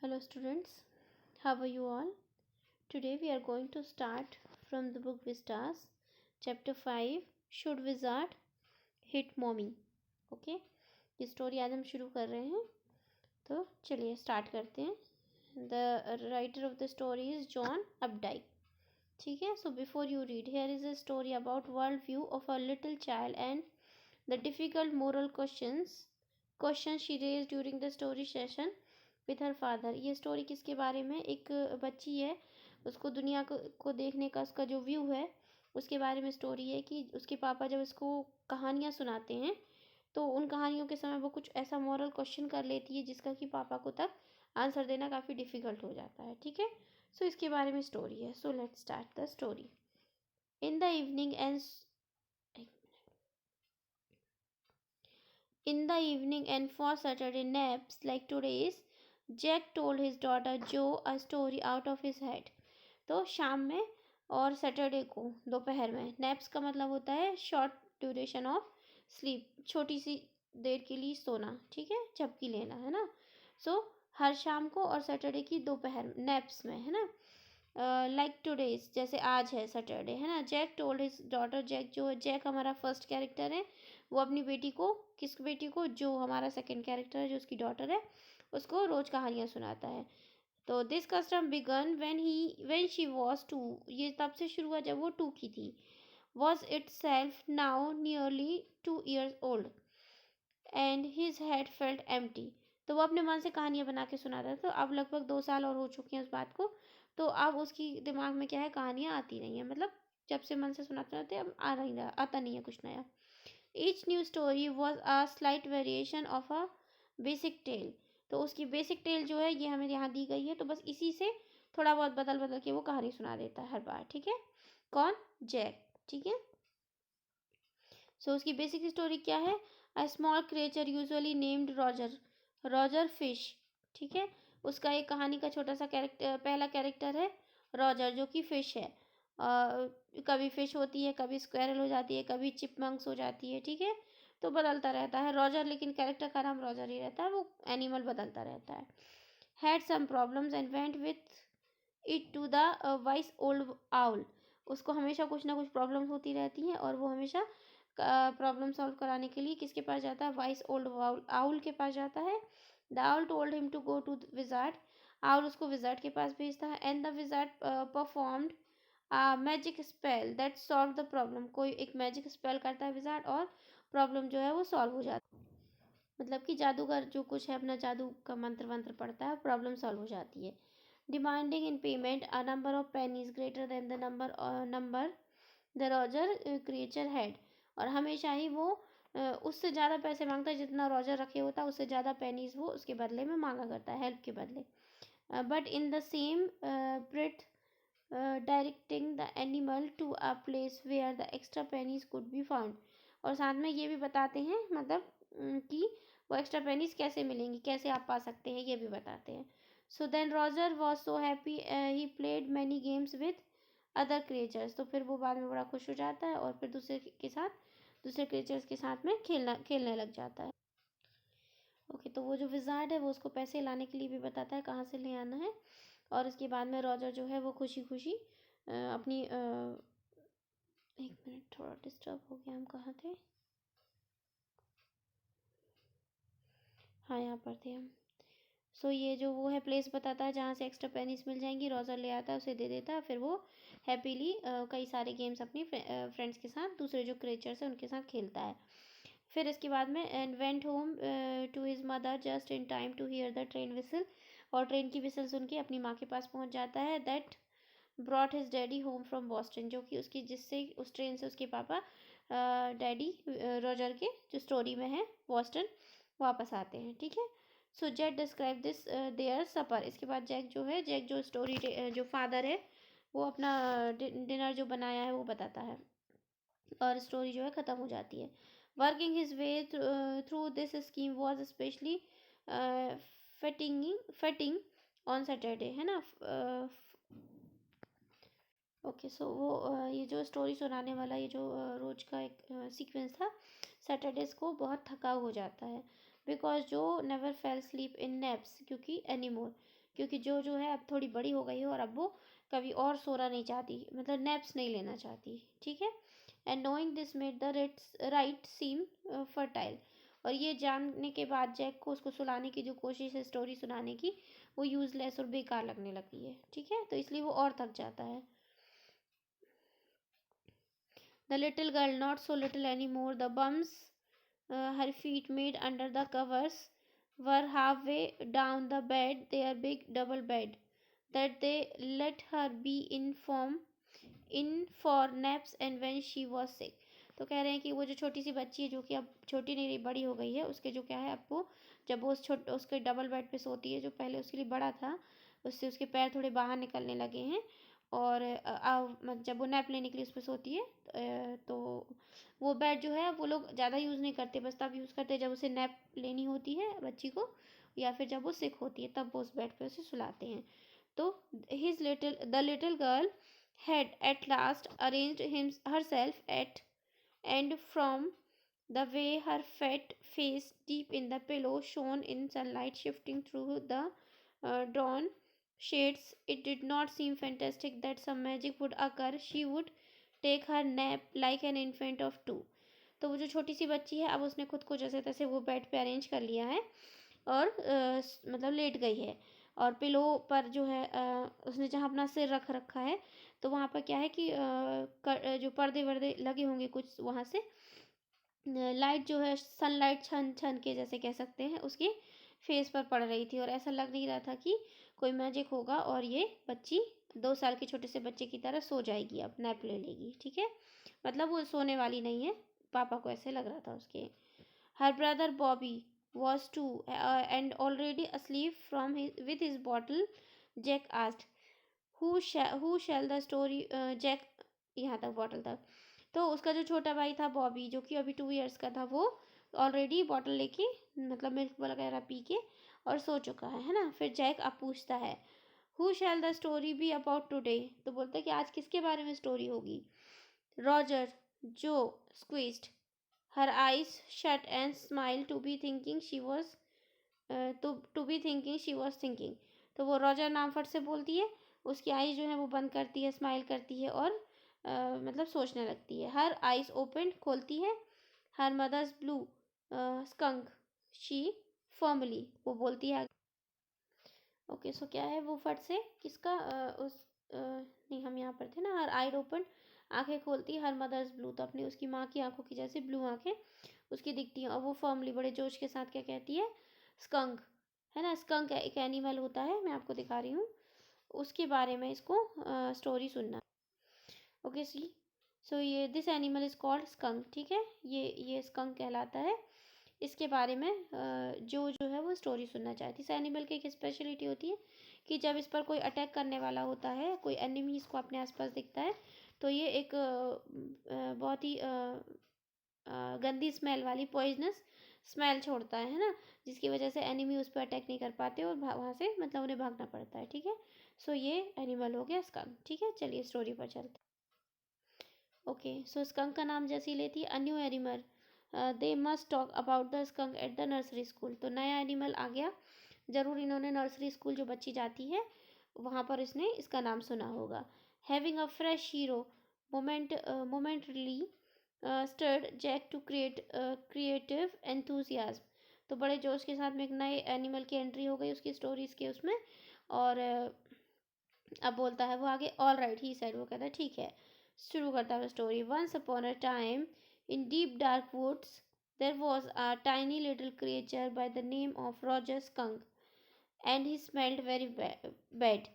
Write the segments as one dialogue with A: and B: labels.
A: Hello students, how are you all? Today we are going to start from the book Vistas, chapter 5, Should Wizard Hit Mommy? Okay, ये story आज हम शुरू कर रहे हैं, तो चलिए स्टार्ट करते हैं. The writer of the story is John Updike. ठीक है, so before you read, here is a story about world view of a little child and the difficult moral questions she raised during the story session with her father. ये story किसके बारे में? एक बच्ची है, उसको दुनिया को देखने का उसका जो व्यू है उसके बारे में स्टोरी है कि उसके पापा जब इसको कहानियाँ सुनाते हैं तो उन कहानियों के समय वो कुछ ऐसा मॉरल क्वेश्चन कर लेती है जिसका कि पापा को तक आंसर देना काफ़ी डिफ़िकल्ट हो जाता है. ठीक है, सो इसके बारे में स्टोरी है. So let's start the story. In the evening and for Saturday naps like today's, Jack told his daughter Jo a story out of his head. तो शाम में और सैटरडे को दोपहर में, नैप्स का मतलब होता है शॉर्ट ड्यूरेशन ऑफ स्लीप, छोटी सी देर के लिए सोना. ठीक है, झपकी लेना है ना. सो हर शाम को और सैटरडे की दोपहर नैप्स में, है ना. लाइक टुडेज, जैसे आज है सैटरडे, है ना. Jack told his daughter, Jack जो है, जैक हमारा फर्स्ट कैरेक्टर है, वो अपनी बेटी को, किस बेटी को? जो हमारा सेकंड कैरेक्टर है, जो उसकी डॉटर है, उसको रोज कहानियाँ सुनाता है. तो this custom began when she was 2. ये तब से शुरू हुआ जब वो 2 की थी. Was it self now nearly 2 years old and his head felt empty. तो वो अपने मन से कहानियाँ बना के सुनाता था. तो अब लगभग 2 साल और हो चुके हैं उस बात को, तो अब उसकी दिमाग में क्या है, कहानियाँ आती नहीं है. मतलब जब से मन से सुनाते रहते अब आता नहीं है कुछ नया. Each new story was a slight variation of a basic tale. तो उसकी बेसिक टेल जो है ये हमें यहाँ दी गई है, तो बस इसी से थोड़ा बहुत बदल बदल के वो कहानी सुना देता है हर बार. ठीक है, कौन? जैक. ठीक है, सो उसकी बेसिक स्टोरी क्या है? A small creature usually named Roger fish. ठीक है, उसका एक कहानी का छोटा सा कैरेक्टर, पहला कैरेक्टर है रॉजर, जो कि फिश है. कभी फिश होती है, कभी स्क्वेरल हो जाती है, कभी चिपमंक्स हो जाती है. ठीक है, तो बदलता रहता है रॉजर, लेकिन कैरेक्टर का नाम रॉजर ही रहता है, वो एनिमल बदलता रहता है. Had some problems and went with it to the wise old owl. उसको हमेशा कुछ ना कुछ प्रॉब्लम्स होती रहती हैं और वो हमेशा प्रॉब्लम सॉल्व कराने के लिए किसके पास जाता है? वाइस ओल्ड आउल के पास जाता है. The owl told him to go to wizard. Owl उसको विजार्ड के पास भेजता है. And the wizard performed magic spell that solve the problem. कोई एक मैजिक स्पेल करता है विजार्ड और प्रॉब्लम जो है वो सॉल्व हो जाती है. मतलब कि जादूगर जो कुछ है अपना जादू का मंत्र वंत्र पढ़ता है, प्रॉब्लम सॉल्व हो जाती है. Demanding in payment a number of pennies greater than the number the Roger creature head. और हमेशा ही वो उससे ज़्यादा पैसे मांगता है जितना रॉजर रखे होता है, उससे ज़्यादा पेनीज वो उसके बदले में मांगा करता है, हेल्प के बदले. But in the same breath directing the animal to a place where the extra pennies could be found. और साथ में ये भी बताते हैं, मतलब कि वो एक्स्ट्रा पेनीज कैसे मिलेंगी, कैसे आप पा सकते हैं, ये भी बताते हैं. So then Roger was so happy he played many games with other creatures. तो फिर वो बाद में बड़ा खुश हो जाता है और फिर दूसरे क्रिएचर्स के साथ में खेलने लग जाता है. ओके, तो वो जो विजार्ड है वो उसको पैसे लाने के लिए भी बताता है कहाँ से ले आना है. और उसके बाद में रॉजर जो है वो खुशी खुशी अपनी एक मिनट, थोड़ा डिस्टर्ब हो गया, हम कहाँ थे? हाँ, यहाँ पर थे हम. सो ये जो वो है प्लेस बताता है जहाँ से एक्स्ट्रा पेनीज मिल जाएंगी, रॉजर ले आता है, उसे दे देता है, फिर वो हैप्पीली कई सारे गेम्स अपनी फ्रेंड्स के साथ, दूसरे जो क्रिएचर्स हैं उनके साथ खेलता है. फिर इसके बाद में and went home to his mother just in time to hear the train whistle. और ट्रेन की विसल सुन के अपनी माँ के पास पहुँच जाता है. That brought his daddy home from Boston. जो कि उसकी जिससे उस ट्रेन से उसके पापा डैडी रॉजर के जो स्टोरी में है बॉस्टन वापस आते हैं. ठीक है, सो जैक डिस्क्राइब दिस देयर सपर. इसके बाद जैक जो स्टोरी जो फादर है वो अपना डिनर जो बनाया है वो बताता है और स्टोरी जो है ख़त्म हो जाती है. Working his way through this scheme was specially fitting on Saturday, है ना. ओके, सो वो ये जो स्टोरी सुनाने वाला ये जो रोज का एक सीक्वेंस था, सैटरडेज को बहुत थका हो जाता है. बिकॉज जो never fail sleep in naps, क्योंकि एनीमोर, क्योंकि जो है अब थोड़ी बड़ी हो गई है और अब वो कभी और सोना नहीं चाहती, मतलब नैप्स नहीं लेना चाहती, ठीक है। And knowing this made the right seem fertile, और ये जानने के बाद जैक को उसको सुलाने की जो कोशिश है स्टोरी सुनाने की, वो यूजलेस और बेकार लगने लगी है, ठीक है। तो इसलिए वो और थक जाता है। The little girl, not so little any more, the bums her feet made under the covers were halfway down the bed, their big double bed, that they let her be in for naps and when she was sick. तो कह रहे हैं कि वो जो छोटी सी बच्ची है, जो कि अब छोटी नहीं रही, बड़ी हो गई है, उसके जो क्या है, अब वो जब वो उसके डबल बेड पे सोती है, जो पहले उसके लिए बड़ा था, उससे उसके पैर थोड़े बाहर निकलने लगे हैं, और जब वो नैप लेने के लिए उस पर सोती है, तो वो बेड जो है वो लोग ज़्यादा यूज़ नहीं करते, बस तब यूज़ करते जब उसे नैप लेनी होती है बच्ची को, या फिर जब वो सिक होती है तब वो उस बेड पे उसे सुलाते हैं। तो the little girl had at last arranged herself at and from the way her fat face deep in the pillow shone in sunlight shifting through the dawn shades, it did not seem fantastic that some magic would occur. She would take her nap like an infant of 2. तो वो जो छोटी सी बच्ची है, अब उसने खुद को जैसे तैसे वो बेड पे अरेंज कर लिया है, और मतलब लेट गई है, और पिलो पर जो है उसने जहाँ अपना सिर रख रखा है, तो वहाँ पर क्या है कि जो पर्दे वर्दे लगे होंगे कुछ वहाँ से, लाइट जो है सनलाइट छन छन के जैसे कह सकते हैं उसके फेस पर पड़ रही थी, और ऐसा लग नहीं रहा था कि कोई मैजिक होगा और ये बच्ची 2 साल के छोटे से बच्चे की तरह सो जाएगी, अब नैप ले लेगी, ठीक है। मतलब वो सोने वाली नहीं है, पापा को ऐसे लग रहा था उसके। Her brother Bobby was too and already asleep with his bottle. Jack asked, who shall the story Jack, यहाँ तक बॉटल तक। तो उसका जो छोटा भाई था बॉबी, जो कि अभी 2 इयर्स का था, वो ऑलरेडी बॉटल लेके मतलब मिल्क वगैरह पी के और सो चुका है ना। फिर जैक अब पूछता है, who shell the story be about today, तो बोलता है कि आज किसके बारे में स्टोरी होगी। रॉजर, जो squeezed her eyes shut and smiled to be thinking she was to be thinking she was thinking। तो वो रॉजर नाम फट से बोलती है, उसकी आईज जो है वो बंद करती है, स्माइल करती है, और मतलब सोचने लगती है। हर आइज ओपन, खोलती है। Her mother's blue skunk she formally, वो बोलती है। ओके, सो क्या है वो फट से किसका नहीं, हम यहाँ पर थे ना। हर आई ओपन, आंखें खोलती है। हर मदर्स ब्लू, तो अपनी उसकी माँ की आंखों की जैसे ब्लू आंखें उसकी दिखती हैं, और वो फॉर्मली बड़े जोश के साथ क्या कहती है, स्कंक, है ना। स्कंक एक एनिमल होता है, मैं आपको दिखा रही हूँ, उसके बारे में इसको स्टोरी सुनना। ओके सी, सो ये this animal is called skunk, ठीक है। ये स्कंक कहलाता है। इसके बारे में जो है वो स्टोरी सुनना चाहती है। इस एनिमल की एक स्पेशलिटी होती है कि जब इस पर कोई अटैक करने वाला होता है, कोई एनिमी इसको अपने आसपास दिखता है, तो ये एक बहुत ही गंदी स्मेल वाली पॉइजनस स्मेल छोड़ता है ना, जिसकी वजह से एनिमी उस पर अटैक नहीं कर पाते और वहाँ से मतलब उन्हें भागना पड़ता है, ठीक है। सो ये एनिमल हो गया स्कंक, ठीक है। चलिए स्टोरी पर चलते। ओके, सो स्कंक का नाम जैसे ही लेती है, a new animal, they must talk about the skunk at the nursery school. तो नया एनिमल आ गया, ज़रूर इन्होंने नर्सरी स्कूल जो बच्ची जाती है वहाँ पर इसने इसका नाम सुना होगा। Having a fresh hero momentarily stirred Jack to creative enthusiasm. तो बड़े जोश के साथ में एक नए एनिमल की एंट्री हो गई उसकी स्टोरीज के उसमें, और अब बोलता है वो आगे, ऑल राइट ही सेड, वो कहता है ठीक है। शुरू करता है story. Once upon a time in deep dark woods there was a tiny little creature by the name of Roger skunk and he smelled very bad.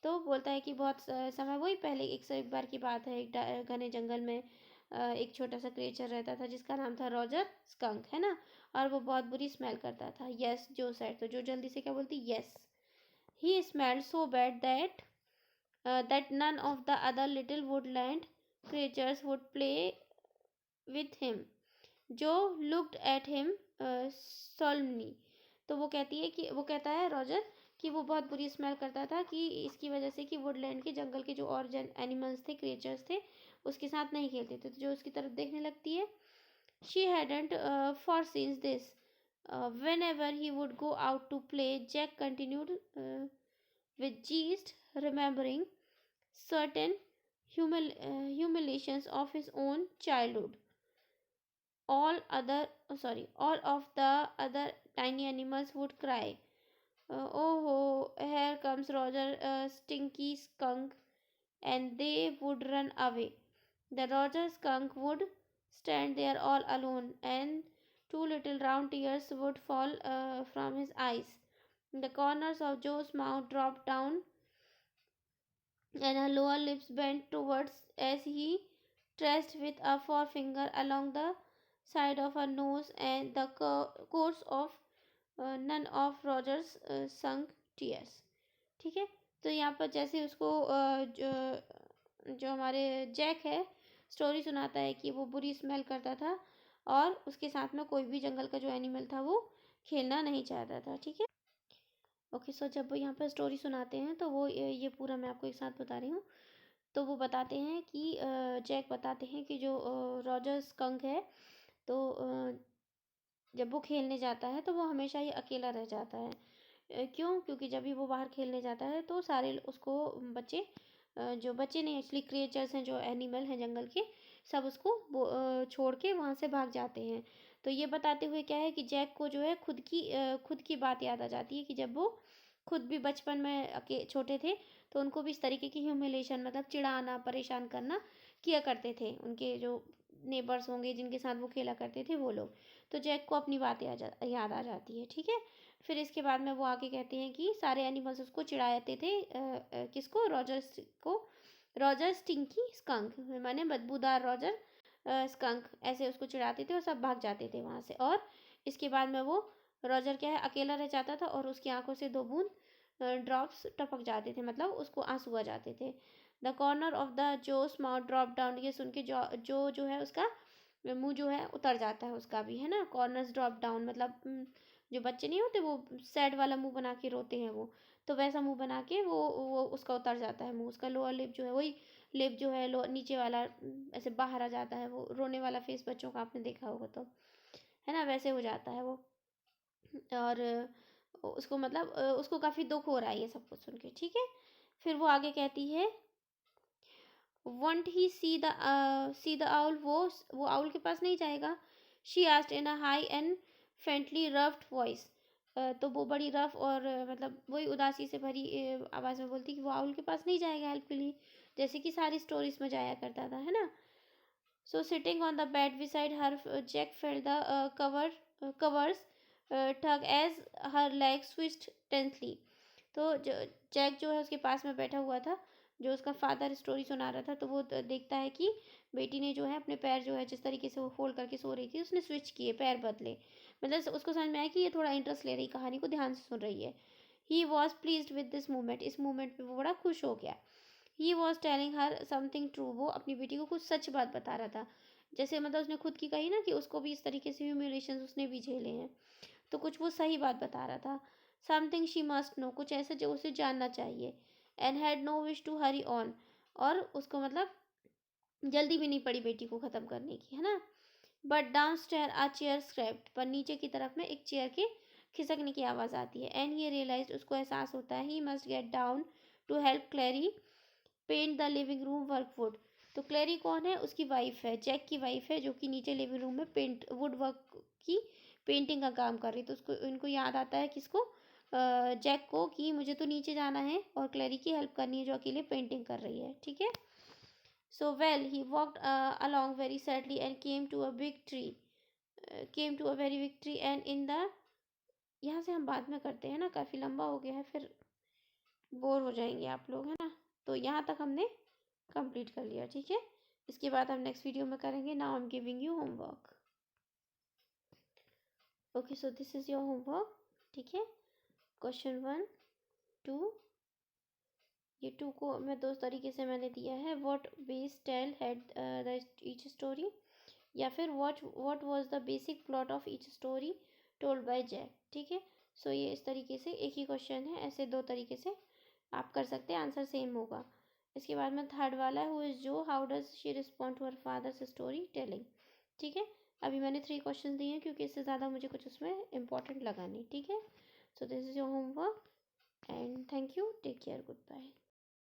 A: तो बोलता है कि बहुत समय, वही पहले एक बार की बात है, एक घने जंगल में एक छोटा सा क्रिएचर रहता था जिसका नाम था रॉजर स्कंक, है ना, और वो बहुत बुरी स्मेल करता था। यस, जो सेड, तो जो जल्दी से क्या बोलती, yes. He smelled so bad that none of the other little woodland creatures would play with him. जो looked at him solemnly। तो वो कहती है कि वो कहता है रॉजर कि वो बहुत बुरी स्मेल करता था, कि इसकी वजह से कि वुडलैंड के जंगल के जो और एनिमल्स थे, क्रिएचर्स थे, उसके साथ नहीं खेलते थे। तो जो उसकी तरफ देखने लगती है, she hadn't foreseen this. Whenever he would go out to play, Jack continued with zest, remembering certain humiliations of his own childhood. All of the other tiny animals would cry, oh, here comes Roger, stinky skunk, and they would run away. The Roger skunk would stand there all alone, and two little round tears would fall from his eyes. The corners of Joe's mouth dropped down, and her lower lips bent towards as he traced with a forefinger along the side of her nose and the course of none of Rogers sunk tears. ठीक है, तो यहाँ पर जैसे उसको जो हमारे Jack है स्टोरी सुनाता है कि वो बुरी स्मेल करता था और उसके साथ में कोई भी जंगल का जो एनिमल था वो खेलना नहीं चाहता था। ठीक है, ओके। सो जब वो यहाँ पर स्टोरी सुनाते हैं तो वो ये पूरा मैं आपको एक साथ बता रही हूँ। तो वो बताते हैं कि जैक बताते हैं कि जो रॉजर स्कंक है तो जब वो खेलने जाता है तो वो हमेशा ही अकेला रह जाता है। क्यों? क्योंकि जब भी वो बाहर खेलने जाता है तो सारे उसको बच्चे जो बच्चे नहीं एक्चुअली क्रिएचर्स हैं जो एनिमल हैं जंगल के सब उसको छोड़ के वहाँ से भाग जाते हैं। तो ये बताते हुए क्या है कि जैक को जो है खुद की बात याद आ जाती है कि जब वो खुद भी बचपन में छोटे थे तो उनको भी इस तरीके की ह्यूमिलेशन मतलब चिढ़ाना परेशान करना किया करते थे उनके जो नेबर्स होंगे जिनके साथ वो खेला करते थे वो लोग। तो जैक को अपनी बात याद आ जाती है। ठीक है, फिर इसके बाद में वो आगे कहते हैं कि सारे एनिमल्स उसको चिढ़ाते थे किसको? रॉजर स्टिंकी स्कंक माने बदबूदार रॉजर स्कंक ऐसे उसको चिढ़ाते थे और सब भाग जाते थे वहाँ से। और इसके बाद में वो रॉजर क्या है अकेला रह जाता था और उसकी आंखों से दो बूंद ड्रॉप्स टपक जाते थे मतलब उसको आंसू आ जाते थे। The corner of the Jo's mouth drop down, ये सुन के जो है उसका मुंह जो है उतर जाता है उसका भी, है ना। कॉर्नर्स ड्रॉप डाउन मतलब जो बच्चे नहीं होते वो सैड वाला मुंह बना के रोते हैं वो, तो वैसा मुंह बना के वो उसका उतर जाता है मुंह। उसका लोअर लिप जो है वही लिप जो है नीचे वाला ऐसे बाहर आ जाता है। वो रोने वाला फेस बच्चों का आपने देखा होगा तो, है ना, वैसे हो जाता है वो। और उसको मतलब उसको काफ़ी दुख हो रहा है ये सब कुछ सुन के। ठीक है, फिर वो आगे कहती है won't he see the owl, वो आउल के पास नहीं जाएगा। She asked in a high and faintly roughed voice, तो वो बड़ी रफ और मतलब वही उदासी से भरी आवाज़ में बोलती कि वो आउल के पास नहीं जाएगा हेल्प के लिए, जैसे कि सारी स्टोरीज में जाया करता था, है ना। So sitting on the bed beside her Jack felt the covers tug as her leg switched tensely. तो जैक जो है उसके पास में बैठा हुआ था, जो उसका फादर स्टोरी सुना रहा था, तो वो देखता है कि बेटी ने जो है अपने पैर जो है जिस तरीके से वो फोल्ड करके सो रही थी उसने स्विच किए, पैर बदले। मतलब उसको समझ में आया कि ये थोड़ा इंटरेस्ट ले रही कहानी को, ध्यान से सुन रही है। He was pleased with this movement, इस मूवमेंट पे वो बड़ा खुश हो गया। He was telling her something true, वो अपनी बेटी को कुछ सच बात बता रहा था। जैसे मतलब उसने खुद की कही ना कि उसको भी इस तरीके से ह्यूमिलेशन उसने भी झेले हैं, तो कुछ वो सही बात बता रहा था। समथिंग शी मस्ट नो, कुछ ऐसा जो उसे जानना चाहिए। And had no wish to hurry on, और उसको मतलब जल्दी भी नहीं पड़ी बेटी को ख़त्म करने की, है ना। But downstairs a chair scraped, पर नीचे की तरफ में एक चेयर के खिसकने की आवाज़ आती है। एंड ये रियलाइज, उसको एहसास होता है he must get down to help Clary paint the living room वर्कवुड। तो क्लैरी कौन है? उसकी वाइफ है, जैक की वाइफ है, जो कि नीचे लिविंग रूम में पेंट वुड वर्क की पेंटिंग का काम कर रही। तो उसको इनको याद आता है किसको? जैक को, कि मुझे तो नीचे जाना है और क्लैरी की हेल्प करनी है जो अकेले पेंटिंग कर रही है। ठीक है, so well he walked along very sadly and came to a very big tree and in the, यहाँ से हम बाद में करते हैं ना, काफ़ी लंबा हो गया है, फिर बोर हो जाएंगे आप लोग, है ना। तो यहाँ तक हमने कंप्लीट कर लिया। ठीक है, इसके बाद हम नेक्स्ट वीडियो में करेंगे। Now I am giving you homework. Okay, so this is your homework. ठीक है, क्वेश्चन 1, 2, ये 2 को मैं दो तरीके से मैंने दिया है। What base tale had the each story, या फिर what was the basic plot of each story told by Jack. ठीक है, सो ये इस तरीके से एक ही क्वेश्चन है, ऐसे दो तरीके से आप कर सकते हैं, आंसर सेम होगा। इसके बाद में थर्ड वाला है, who is Jo, how does she respond to her father's story telling. ठीक है, अभी मैंने 3 क्वेश्चन दिए हैं क्योंकि इससे ज़्यादा मुझे कुछ उसमें इंपॉर्टेंट लगा नहीं। ठीक है, so this is your homework and thank thank you, take care, good bye.